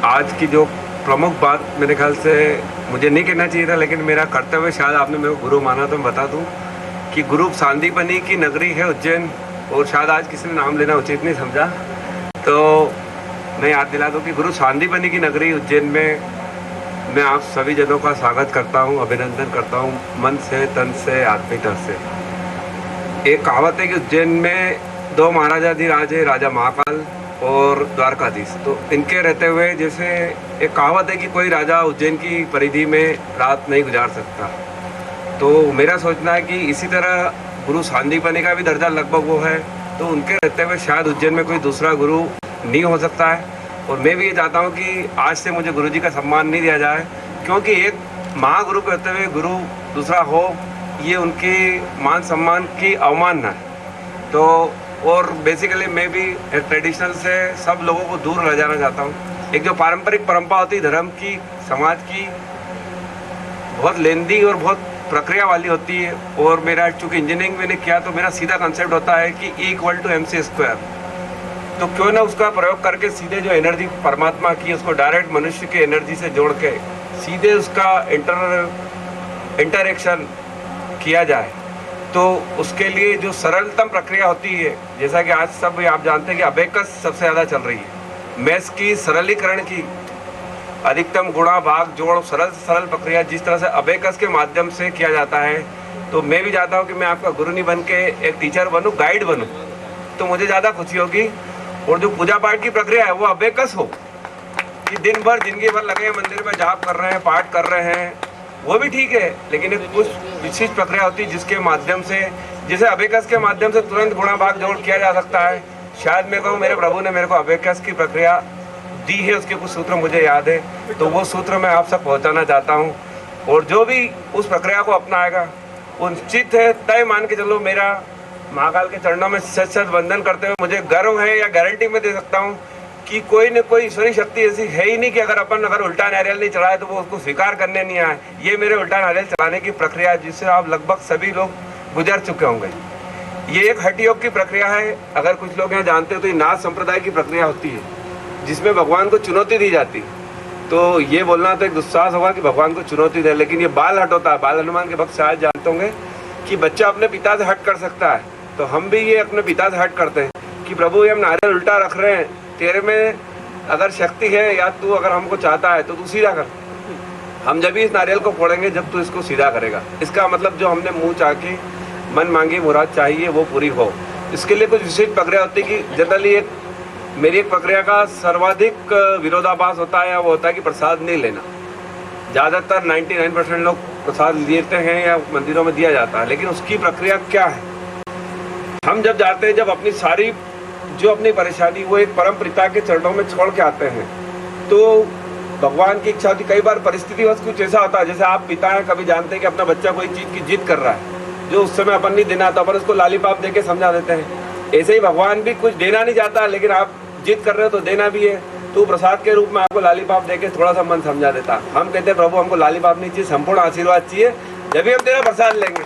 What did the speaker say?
आज की जो प्रमुख बात मेरे ख्याल से मुझे नहीं कहना चाहिए था, लेकिन मेरा कर्तव्य, शायद आपने मेरे को गुरु माना तो मैं बता दूं कि गुरु सांदीपनी की नगरी है उज्जैन, और शायद आज किसी ने नाम लेना उचित नहीं समझा, तो मैं याद दिला दूं कि गुरु सांदीपनी की नगरी उज्जैन में मैं आप सभी जनों का स्वागत करता हूं, अभिनंदन करता हूं, मन से, तन से, आत्मीयता से। एक कहावत है कि उज्जैन में दो महाराजाधिराज है, राजा महाकाल और द्वारकाधीश। तो इनके रहते हुए जैसे एक कहावत है कि कोई राजा उज्जैन की परिधि में रात नहीं गुजार सकता, तो मेरा सोचना है कि इसी तरह गुरु सांदीपनी का भी दर्जा लगभग वो है, तो उनके रहते हुए शायद उज्जैन में कोई दूसरा गुरु नहीं हो सकता है। और मैं भी ये चाहता हूँ कि आज से मुझे गुरु जी का सम्मान नहीं दिया जाए, क्योंकि एक महागुरु के रहते हुए गुरु दूसरा हो, ये उनके मान सम्मान की अवमानना है। तो और बेसिकली मैं भी ट्रेडिशनल से सब लोगों को दूर ले जाना चाहता हूँ। एक जो पारंपरिक परंपरा होती है धर्म की, समाज की, बहुत लेंदी और बहुत प्रक्रिया वाली होती है। और मेरा चूँकि इंजीनियरिंग मैंने किया, तो मेरा सीधा कंसेप्ट होता है कि E=mc²। तो क्यों ना उसका प्रयोग करके सीधे जो एनर्जी परमात्मा की, उसको डायरेक्ट मनुष्य के एनर्जी से जोड़ के सीधे उसका इंटरेक्शन किया जाए। तो उसके लिए जो सरलतम प्रक्रिया होती है, जैसा कि आज सब आप जानते हैं कि अबेकस सबसे ज़्यादा चल रही है, मैथ्स की सरलीकरण की अधिकतम गुणा भाग जोड़ सरल प्रक्रिया जिस तरह से अबेकस के माध्यम से किया जाता है, तो मैं भी चाहता हूँ कि मैं आपका गुरु नहीं बन के एक टीचर बनूँ, गाइड बनूँ, तो मुझे ज़्यादा खुशी होगी। और जो पूजा पाठ की प्रक्रिया है वो अबेकस हो, कि दिन भर जिंदगी भर लगे मंदिर में जाप कर रहे हैं, पाठ कर रहे हैं, वो भी ठीक है, लेकिन एक कुछ विशिष्ट प्रक्रिया होती है जिसके माध्यम से, जैसे अबेकस के माध्यम से तुरंत गुणा भाग जोड़ किया जा सकता है। शायद मैं कहूँ मेरे प्रभु ने मेरे को अबेकस की प्रक्रिया दी है, उसके कुछ सूत्र मुझे याद है, तो वो सूत्र मैं आप सब पहुँचाना चाहता हूँ। और जो भी उस प्रक्रिया को अपनाएगा वो निश्चित है, तय मान के चलो, मेरा महाकाल के चरणों में सच सच वंदन करते हुए मुझे गर्व है, या गारंटी में दे सकता हूँ कि कोई न कोई ईश्वरी शक्ति ऐसी है ही नहीं कि अगर उल्टा नारियल नहीं चढ़ाए तो वो उसको स्वीकार करने नहीं आए। ये मेरे उल्टा नारियल चढ़ाने की प्रक्रिया है, जिससे आप लगभग सभी लोग गुजर चुके होंगे। ये एक हठ योग की प्रक्रिया है। अगर कुछ लोग यहाँ जानते हो तो ये नाथ संप्रदाय की प्रक्रिया होती है, जिसमें भगवान को चुनौती दी जाती है। तो ये बोलना तो एक दुस्साहस होगा कि भगवान को चुनौती दे, लेकिन ये बाल हट होता है। बाल हनुमान के भक्त शायद जानते होंगे कि बच्चा अपने पिता से हट कर सकता है, तो हम भी ये अपने पिता से हट करते हैं कि प्रभु ये हम नारियल उल्टा रख रहे हैं, तेरे में अगर शक्ति है या तू अगर हमको चाहता है तो तू सीधा कर। हम जब भी इस नारियल को फोड़ेंगे जब तू इसको सीधा करेगा। इसका मतलब जो हमने मुंह चाह के मन मांगी मुराद चाहिए वो पूरी हो। इसके लिए कुछ विशेष प्रक्रिया होती है कि जनरली मेरी एक प्रक्रिया का सर्वाधिक विरोधाभास होता है, वो होता है कि प्रसाद नहीं लेना। ज़्यादातर 99% लोग प्रसाद लेते हैं या मंदिरों में दिया जाता है, लेकिन उसकी प्रक्रिया क्या है? हम जब जाते हैं, जब अपनी सारी जो अपनी परेशानी वो एक परम पिता के चरणों में छोड़ के आते हैं, तो भगवान की इच्छा होती। कई बार परिस्थिति बस कुछ ऐसा होता है, जैसे आप पिता हैं, कभी जानते हैं कि अपना बच्चा कोई चीज़ की जिद कर रहा है जो उस समय अपन नहीं देना, तो अपन उसको लालीपाप दे के समझा देते हैं। ऐसे ही भगवान भी कुछ देना नहीं चाहता, लेकिन आप जिद कर रहे हो तो देना भी है, तो प्रसाद के रूप में आपको लालीपाप दे के थोड़ा सा मन समझा देता। हम कहते हैं प्रभु हमको लालीपाप नहीं चाहिए, संपूर्ण आशीर्वाद चाहिए, जब भी हम तेरा प्रसाद लेंगे।